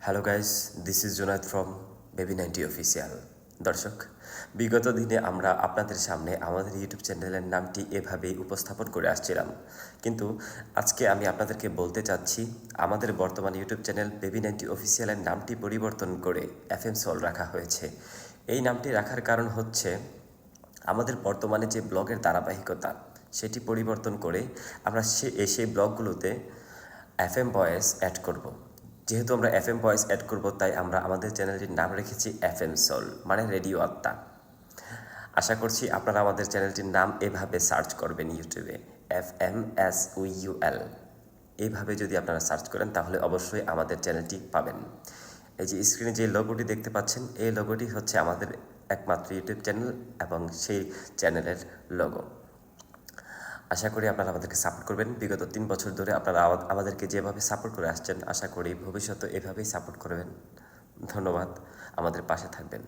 Hello guys, this is Junaid from baby 90 official. দর্শক, বিগত দিনে আমরা আপনাদের সামনে আমাদের ইউটিউব চ্যানেলের নামটি এভাবেই উপস্থাপন করে আসছিলাম, কিন্তু আজকে আমি আপনাদেরকে বলতে চাচ্ছি আমাদের বর্তমান ইউটিউব চ্যানেল বেবি 90 অফিসিয়ালের নামটি পরিবর্তন করে FM সোল রাখা হয়েছে। এই নামটি রাখার কারণ হচ্ছে আমাদের বর্তমানে যে ব্লগের ধারাবাহিকতা সেটি পরিবর্তন করে আমরা সেই ব্লগগুলোতে FM ভয়েস অ্যাড করব। যেহেতু আমরা FM ভয়েস অ্যাড করব, তাই আমরা আমাদের চ্যানেলটির নাম রেখেছি FM সোল, মানে রেডিও আত্মা। আশা করছি আপনারা আমাদের চ্যানেলটির নাম এভাবে সার্চ করবেন ইউটিউবে, FMSOUL। এইভাবে যদি আপনারা সার্চ করেন তাহলে অবশ্যই আমাদের চ্যানেলটি পাবেন। এই যে স্ক্রিনে যে লোগোটি দেখতে পাচ্ছেন, এই লোগোটি হচ্ছে আমাদের একমাত্র ইউটিউব চ্যানেল এবং সেই চ্যানেলের লোগো। আশা করি আপনারা আমাদেরকে সাপোর্ট করবেন। বিগত 3 বছর ধরে আপনারা আমাদেরকে যেভাবে সাপোর্ট করে আসছেন, আশা করি ভবিষ্যতে এভাবেই সাপোর্ট করবেন। ধন্যবাদ, আমাদের পাশে থাকবেন।